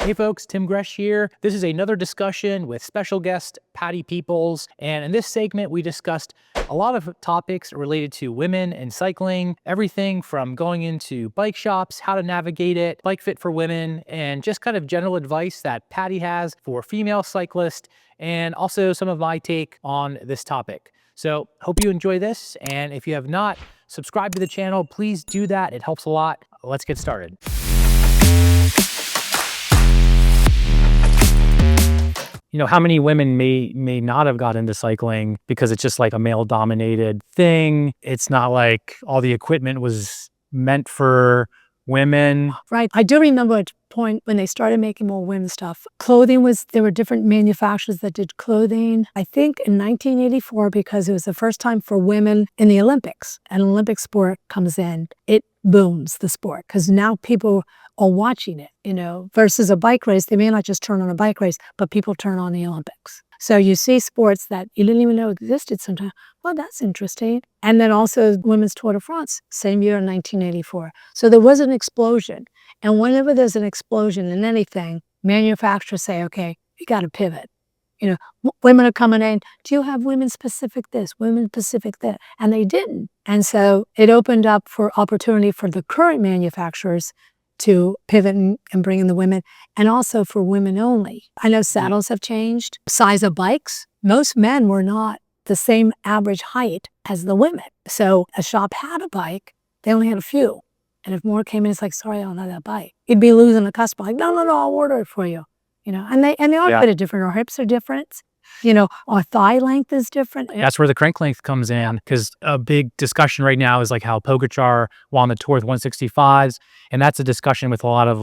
Hey folks, Tim Gresh here. This is another discussion with special guest Patty Peoples. And in this segment, we discussed a lot of topics related to women and cycling, everything from going into bike shops, how to navigate it, bike fit for women, and just kind of general advice that Patty has for female cyclists, and also some of my take on this topic. So hope you enjoy this. And if you have not subscribed to the channel, please do that. It helps a lot. Let's get started. You know, how many women may not have got into cycling because it's just like a male dominated thing. It's not like all the equipment was meant for women. Right. I do remember at a point when they started making more women's stuff. There were different manufacturers that did clothing. I think in 1984, because it was the first time for women in the Olympics, an Olympic sport comes in, it booms the sport because now people are watching it, versus a bike race. They may not just turn on a bike race, but people turn on the Olympics. So you see sports that you didn't even know existed sometimes. Well, that's interesting. And then also Women's Tour de France, same year in 1984. So there was an explosion. And whenever there's an explosion in anything, manufacturers say, okay, you got to pivot. Women are coming in, do you have women specific this, women specific that? And they didn't. And so it opened up for opportunity for the current manufacturers to pivot and bring in the women, and also for women only. I know saddles have changed, size of bikes. Most men were not the same average height as the women. So a shop had a bike, they only had a few. And if more came in, it's like, sorry, I don't have that bike. You'd be losing a customer, like, no, I'll order it for you. And they are fit different. Our hips are different. Our thigh length is different. That's where the crank length comes in, because a big discussion right now is like how Pogacar won the Tour with 165s, and that's a discussion with a lot of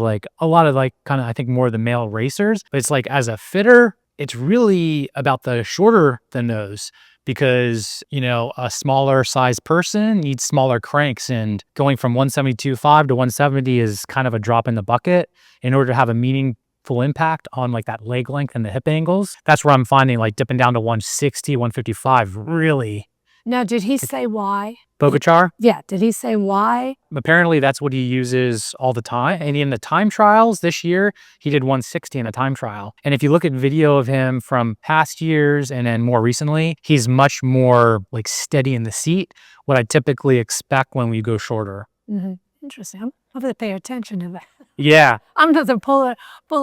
kind of, I think, more of the male racers. But it's like, as a fitter, it's really about the shorter than those, because a smaller size person needs smaller cranks, and going from 172.5 to 170 is kind of a drop in the bucket in order to have a meaningful impact on like that leg length and the hip angles. That's where I'm finding like dipping down to 160, 155 really. Now, did he say why? Pogacar? Yeah, did he say why? Apparently that's what he uses all the time. And in the time trials this year, he did 160 in a time trial. And if you look at video of him from past years and then more recently, he's much more like steady in the seat, what I typically expect when we go shorter. Mm-hmm. Interesting. I'm going to pay attention to that. Yeah. I'm going to pull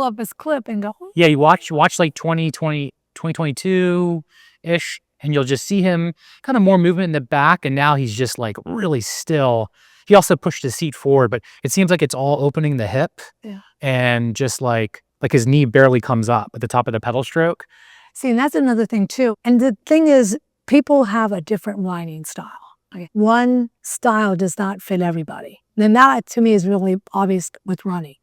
up his clip and go. Yeah, you watch like 2022-ish, and you'll just see him kind of more movement in the back, and now he's just like really still. He also pushed his seat forward, but it seems like it's all opening the hip, and just like his knee barely comes up at the top of the pedal stroke. See, and that's another thing too. And the thing is, people have a different riding style. Okay. One style does not fit everybody. And that, to me, is really obvious with running.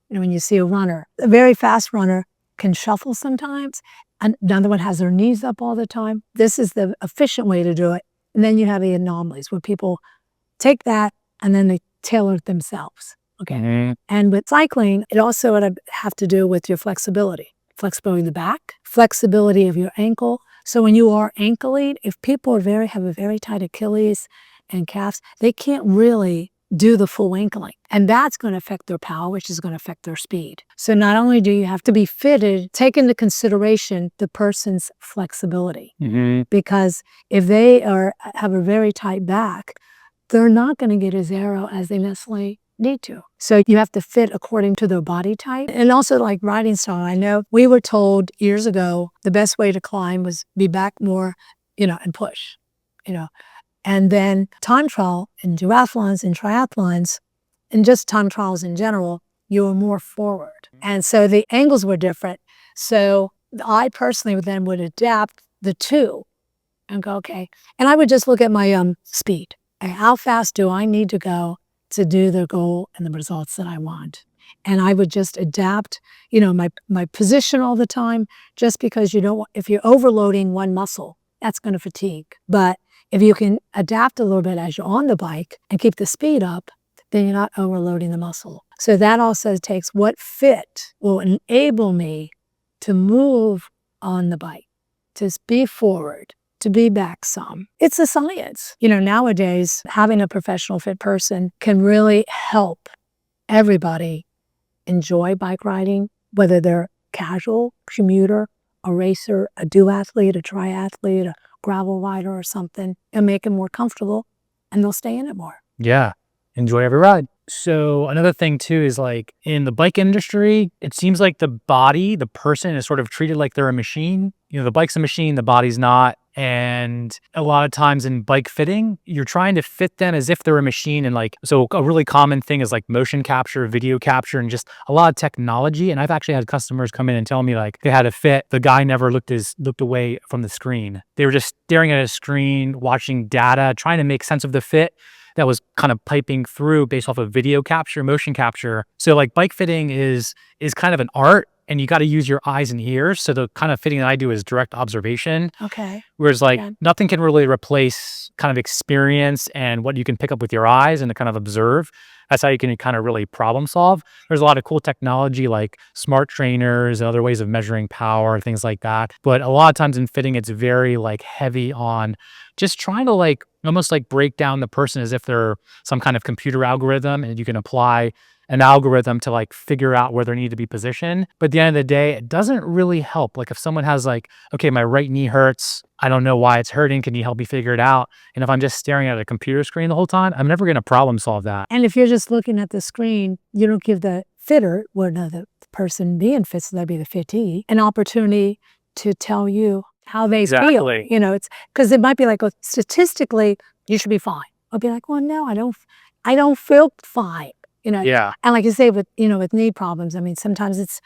When you see a runner, a very fast runner can shuffle sometimes. Another one has their knees up all the time. This is the efficient way to do it. And then you have the anomalies where people take that and then they tailor it themselves. Okay. Mm-hmm. And with cycling, it also would have to do with your flexibility. Flexibility in the back, flexibility of your ankle. So when you are ankling, if people have a very tight Achilles and calves, they can't really do the full ankling. And that's going to affect their power, which is going to affect their speed. So not only do you have to be fitted, take into consideration the person's flexibility. Mm-hmm. Because if they have a very tight back, they're not going to get as aero as they necessarily need to. So you have to fit according to their body type. And also like riding style. I know we were told years ago the best way to climb was be back more, and push, And then time trial in duathlons and triathlons, and just time trials in general, you were more forward. And so the angles were different. So I personally would adapt the two and go, okay. And I would just look at my speed. And how fast do I need to go to do the goal and the results that I want? And I would just adapt, my position all the time, just because if you're overloading one muscle, that's going to fatigue. But if you can adapt a little bit as you're on the bike and keep the speed up, then you're not overloading the muscle. So that also takes what fit will enable me to move on the bike, to be forward, to be back some. It's a science. Nowadays, having a professional fit person can really help everybody enjoy bike riding whether they're casual, commuter, a racer, a duathlete, a triathlete, a gravel rider or something, and make them more comfortable, and they'll stay in it more. Yeah. Enjoy every ride. So another thing too is like in the bike industry, it seems like the body, the person is sort of treated like they're a machine. You know, the bike's a machine, the body's not. And a lot of times in bike fitting, you're trying to fit them as if they're a machine. And like, so a really common thing is like motion capture, video capture, and just a lot of technology. And I've actually had customers come in and tell me like they had a fit. The guy never looked away from the screen. They were just staring at a screen, watching data, trying to make sense of the fit that was kind of piping through based off of video capture, motion capture. So like bike fitting is kind of an art, and you got to use your eyes and ears. So the kind of fitting that I do is direct observation. Okay. Whereas like Yeah. nothing can really replace kind of experience and what you can pick up with your eyes and to kind of observe. That's how you can kind of really problem solve. There's a lot of cool technology like smart trainers and other ways of measuring power, things like that. But a lot of times in fitting, it's very like heavy on just trying to like almost like break down the person as if they're some kind of computer algorithm, and you can apply an algorithm to like figure out where they need to be positioned. But at the end of the day, it doesn't really help. Like if someone has like, okay, my right knee hurts, I don't know why it's hurting, can you help me figure it out? And if I'm just staring at a computer screen the whole time, I'm never going to problem solve that. And if you're just looking at the screen, you don't give the fitter, well, no, the person being fit, so that'd be the fittee, an opportunity to tell you how they feel. Exactly. You know, it's because it might be like, oh, statistically, you should be fine. I'll be like, well, no, I don't feel fine. You know, Yeah. and like you say, with knee problems, I mean, sometimes it's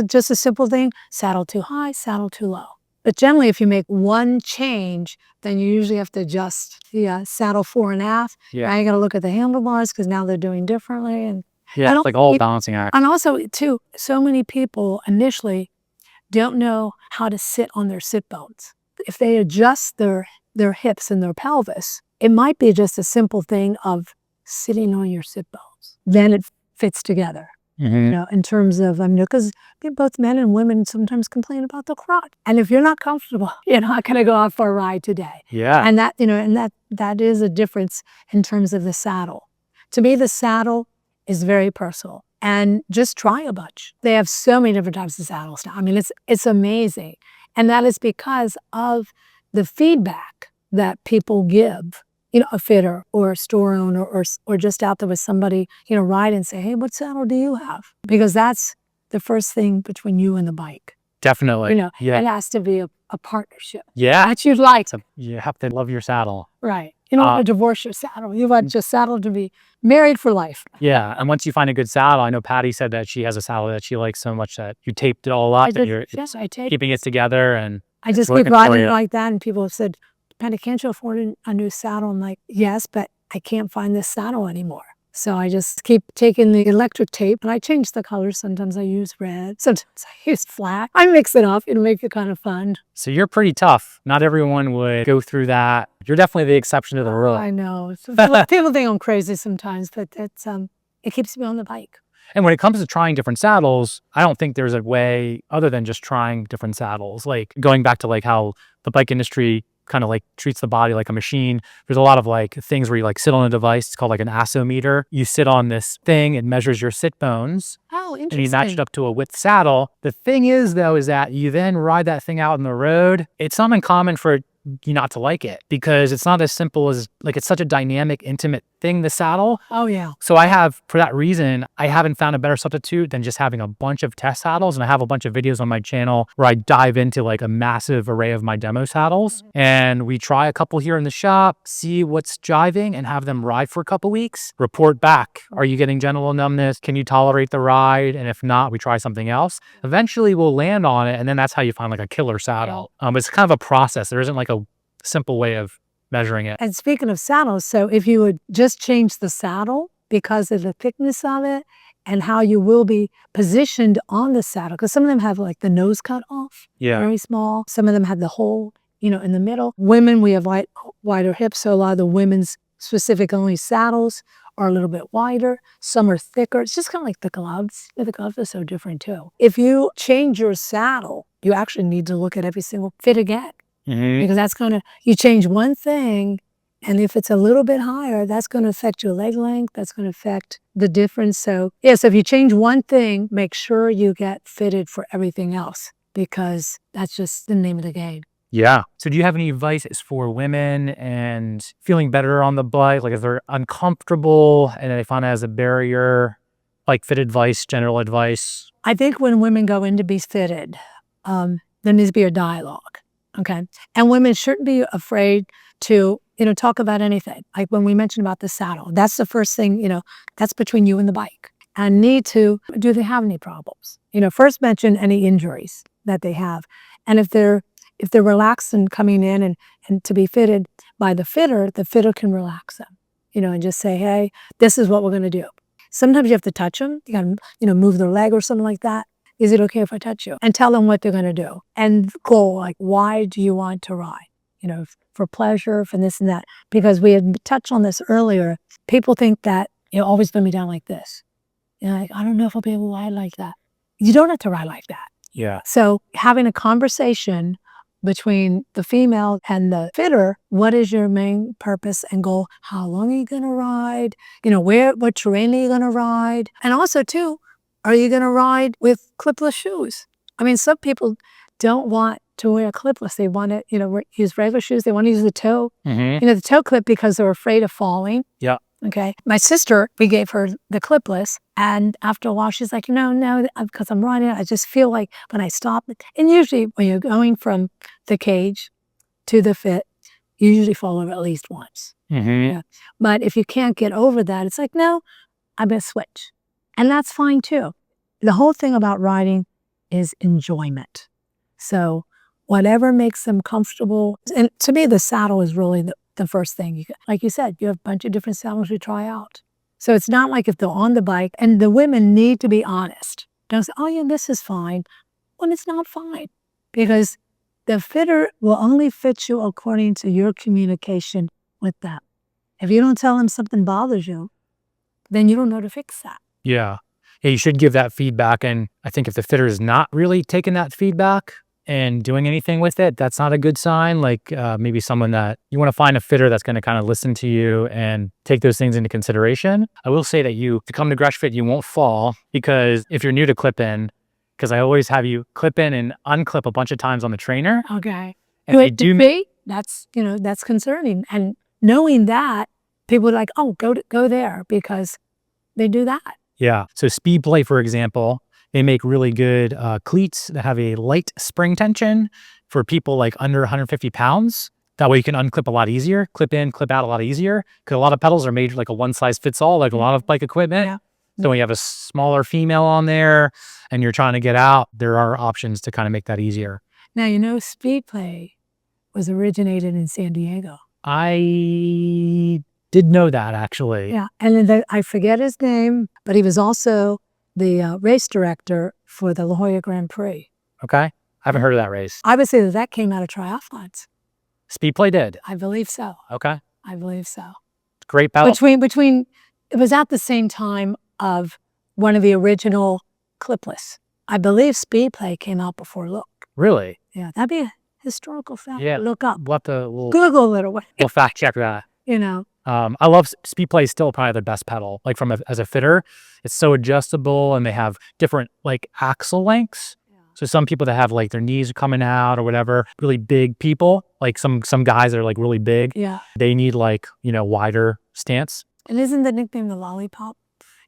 just a simple thing: saddle too high, saddle too low. But generally, if you make one change, then you usually have to adjust the saddle fore and aft. Yeah. Now you got to look at the handlebars because now they're doing differently, and Yeah. It's like all balancing act. and also too, so many people initially don't know how to sit on their sit bones. If they adjust their hips and their pelvis, it might be just a simple thing of sitting on your sit bones. Then it fits together. You know, in terms of, because both men and women sometimes complain about the crotch. And if you're not comfortable, you're not going to go out for a ride today. Yeah. And that is a difference in terms of the saddle. To me, the saddle is very personal. And just try a bunch. They have so many different types of saddles now. I mean, it's amazing. And that is because of the feedback that people give, a fitter or a store owner or just out there with somebody, ride and say, hey, what saddle do you have? Because that's the first thing between you and the bike. Definitely. Yeah. It has to be a partnership. Yeah. That you'd like. You have to love your saddle. Right. You don't want to divorce your saddle. You want your saddle to be married for life. Yeah. And once you find a good saddle, I know Patty said that she has a saddle that she likes so much that you taped it all up and you're keeping it together. And I just keep riding it like that. And people have said, Patty, can't you afford a new saddle? I'm like, yes, but I can't find this saddle anymore. So I just keep taking the electric tape and I change the colors. Sometimes I use red, sometimes I use black. I mix it up and make it kind of fun. So you're pretty tough. Not everyone would go through that. You're definitely the exception to the rule. I know. People think I'm crazy sometimes, but it keeps me on the bike. And when it comes to trying different saddles, I don't think there's a way other than just trying different saddles. Like going back to like how the bike industry kind of like treats the body like a machine. There's a lot of like things where you like sit on a device. It's called like an assometer. You sit on this thing, it measures your sit bones. Oh, interesting. And you match it up to a width saddle. The thing is though, is that you then ride that thing out on the road. It's not uncommon for you not to like it because it's not as simple as like, it's such a dynamic, intimate thing, the saddle. Oh yeah. So for that reason, I haven't found a better substitute than just having a bunch of test saddles. And I have a bunch of videos on my channel where I dive into like a massive array of my demo saddles. And we try a couple here in the shop, see what's jiving and have them ride for a couple weeks, report back. Are you getting genital numbness? Can you tolerate the ride? And if not, we try something else. Eventually we'll land on it. And then that's how you find like a killer saddle. It's kind of a process. There isn't like a simple way of measuring it. And speaking of saddles, so if you would just change the saddle because of the thickness of it and how you will be positioned on the saddle, because some of them have like the nose cut off, very small. Some of them have the hole, in the middle. Women, we have wider hips, so a lot of the women's specific only saddles are a little bit wider. Some are thicker. It's just kind of like the gloves. The gloves are so different too. If you change your saddle, you actually need to look at every single fit again. Because that's you change one thing And if it's a little bit higher, that's going to affect your leg length. That's going to affect the difference. So yes, if you change one thing, make sure you get fitted for everything else, because that's just the name of the game. Yeah. So do you have any advice for women and feeling better on the bike? Like if they're uncomfortable and they find it as a barrier, like fit advice, general advice? I think when women go in to be fitted, there needs to be a dialogue. Okay. And women shouldn't be afraid to, talk about anything. Like when we mentioned about the saddle, that's the first thing, that's between you and the bike. And do they have any problems? First mention any injuries that they have. And if they're relaxed and coming in and to be fitted by the fitter can relax them, and just say, hey, this is what we're going to do. Sometimes you have to touch them. You got to, move their leg or something like that. Is it okay if I touch you? And tell them what they're going to do. And go like, why do you want to ride? For pleasure, for this and that. Because we had touched on this earlier. People think that, always put me down like this. Like, I don't know if I'll be able to ride like that. You don't have to ride like that. Yeah. So having a conversation between the female and the fitter, what is your main purpose and goal? How long are you going to ride? What terrain are you going to ride? And also too, are you going to ride with clipless shoes? I mean, some people don't want to wear clipless. They want to, use regular shoes. They want to use the toe, the toe clip, because they're afraid of falling. Yeah. Okay. My sister, we gave her the clipless, and after a while she's like, no, because I'm riding, I just feel like when I stop, and usually when you're going from the cage to the fit, you usually fall over at least once. Yeah. But if you can't get over that, it's like, no, I'm going to switch. And that's fine too. The whole thing about riding is enjoyment. So whatever makes them comfortable. And to me, the saddle is really the first thing. Like you said, you have a bunch of different saddles you try out. So it's not like if they're on the bike, and the women need to be honest. Don't say, oh yeah, this is fine, when it's not fine. Because the fitter will only fit you according to your communication with them. If you don't tell them something bothers you, then you don't know to fix that. Yeah. Yeah, you should give that feedback. And I think if the fitter is not really taking that feedback and doing anything with it, that's not a good sign. Like maybe someone that you want to find a fitter that's going to kind of listen to you and take those things into consideration. I will say that to come to Gresh Fit, you won't fall, because if you're new to clip in, because I always have you clip in and unclip a bunch of times on the trainer. Okay. And they do that's concerning. And knowing that, people are like, oh, go there, because they do that. Yeah. So Speed Play, for example, they make really good cleats that have a light spring tension for people like under 150 pounds. That way you can unclip a lot easier, clip in, clip out a lot easier. Because a lot of pedals are made like a one size fits all, like a lot of bike equipment. Yeah. So when you have a smaller female on there and you're trying to get out, there are options to kind of make that easier. Now, Speed Play was originated in San Diego. I did know that, actually. Yeah. And I forget his name, but he was also the race director for the La Jolla Grand Prix. Okay. I haven't heard of that race. I would say that came out of triathlons. Speed Play did? I believe so. Okay. I believe so. Great pedal. Between, it was at the same time of one of the original clipless. I believe Speed Play came out before Look. Really? Yeah, that'd be a historical fact. Yeah. Look up. We'll have to Google a little. We'll fact check that. I love Speed Play is still probably the best pedal. Like as a fitter, it's so adjustable, and they have different like axle lengths. Yeah. So some people that have like their knees are coming out or whatever, really big people, like some guys that are like really big. Yeah. They need like, wider stance. And isn't the nickname the lollipop?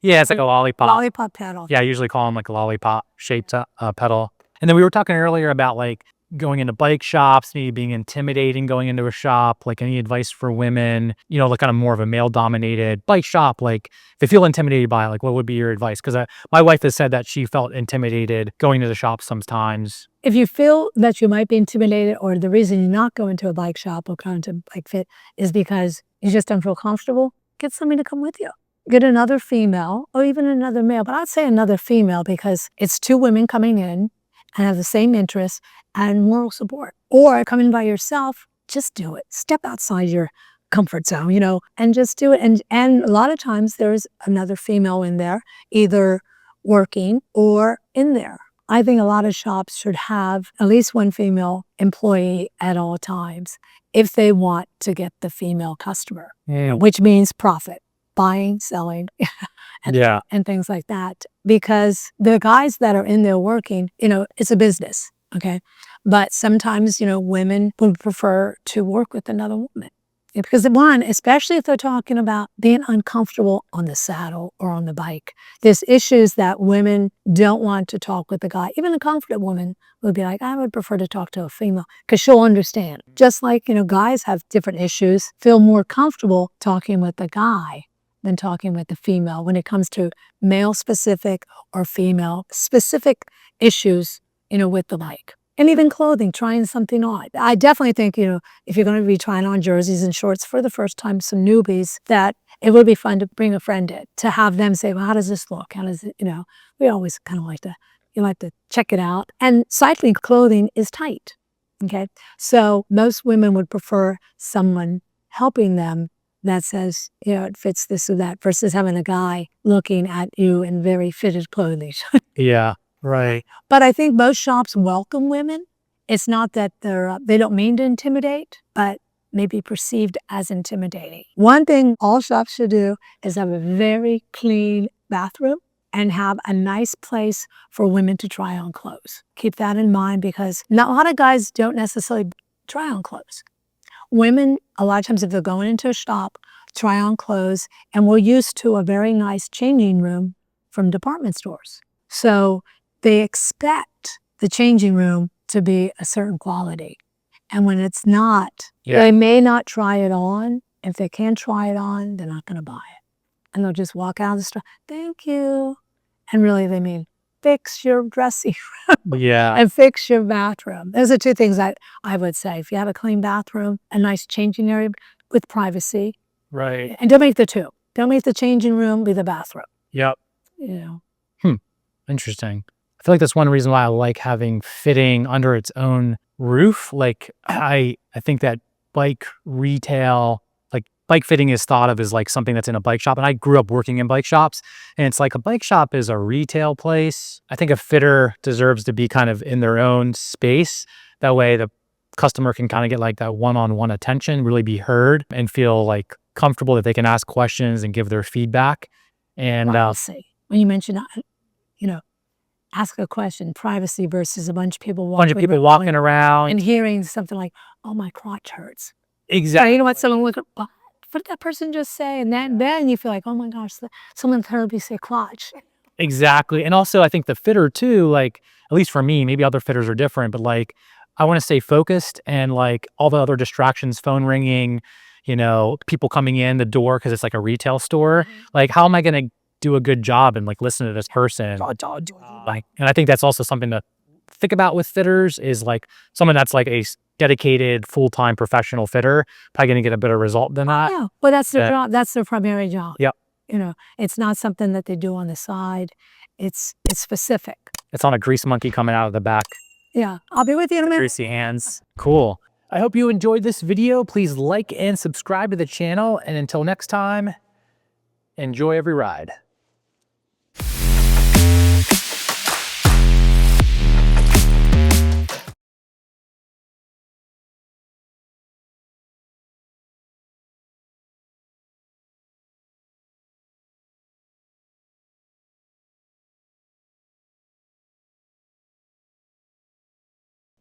Yeah, it's like a lollipop. Lollipop pedal. Yeah, I usually call them like a lollipop shaped pedal. And then we were talking earlier about like going into bike shops, maybe being intimidating going into a shop, like any advice for women, like kind of more of a male dominated bike shop. Like if they feel intimidated by it, like what would be your advice? Because my wife has said that she felt intimidated going to the shop sometimes. If you feel that you might be intimidated, or the reason you're not going to a bike shop or going to Bike Fit is because you just don't feel comfortable, get somebody to come with you. Get another female or even another male, but I'd say another female, because it's two women coming in and have the same interests and moral support. Or come in by yourself, just do it. Step outside your comfort zone, and just do it. And a lot of times there's another female in there, either working or in there. I think a lot of shops should have at least one female employee at all times. if they want to get the female customer, Yeah. which means profit, buying, selling, and things like that. Because the guys that are in there working, it's a business, okay? But sometimes, women would prefer to work with another woman. Because one, especially if they're talking about being uncomfortable on the saddle or on the bike, there's issues that women don't want to talk with the guy. Even a confident woman would be like, I would prefer to talk to a female because she'll understand. Just like, guys have different issues, feel more comfortable talking with the guy than talking with the female when it comes to male-specific or female-specific issues, with the bike. And even clothing, trying something on. I definitely think, if you're going to be trying on jerseys and shorts for the first time, some newbies, that it would be fun to bring a friend in, to have them say, well, how does this look? How does it, we always kind of like to check it out. And cycling clothing is tight, okay? So most women would prefer someone helping them that says, it fits this or that, versus having a guy looking at you in very fitted clothing. Yeah. Right. But I think most shops welcome women. It's not that they don't mean to intimidate, but may be perceived as intimidating. One thing all shops should do is have a very clean bathroom and have a nice place for women to try on clothes. Keep that in mind, because not a lot of guys don't necessarily try on clothes. Women, a lot of times if they're going into a shop, try on clothes, and we're used to a very nice changing room from department stores. So they expect the changing room to be a certain quality. And when it's not, they may not try it on. If they can't try it on, they're not going to buy it. And they'll just walk out of the store, thank you. And really they mean, fix your dressing room and fix your bathroom. Those are two things that I would say. If you have a clean bathroom, a nice changing area with privacy. Right. And don't make the two. Don't make the changing room be the bathroom. Yep. Interesting. I feel like that's one reason why I like having fitting under its own roof. Like I think that bike retail, like bike fitting is thought of as like something that's in a bike shop. And I grew up working in bike shops, and it's like a bike shop is a retail place. I think a fitter deserves to be kind of in their own space. That way the customer can kind of get like that one-on-one attention, really be heard, and feel like comfortable that they can ask questions and give their feedback. And privacy. When you mention, ask a question, privacy versus a bunch of people walking around and hearing something like, oh, my crotch hurts. Exactly. You know what? Someone would go, what did that person just say? And then you feel like, oh my gosh, someone heard me say crotch. Exactly. And also I think the fitter too, like, at least for me, maybe other fitters are different, but like, I want to stay focused, and like all the other distractions, phone ringing, people coming in the door because it's like a retail store. Like, how am I going to do a good job and like listen to this person? And I think that's also something to think about with fitters, is like someone that's like a dedicated full-time professional fitter, probably going to get a better result than that. Yeah, well, that's their job. That's their primary job. Yep. It's not something that they do on the side. It's specific. It's on a grease monkey coming out of the back. Yeah, I'll be with you in a minute. Greasy hands. Cool. I hope you enjoyed this video. Please like and subscribe to the channel. And until next time, enjoy every ride.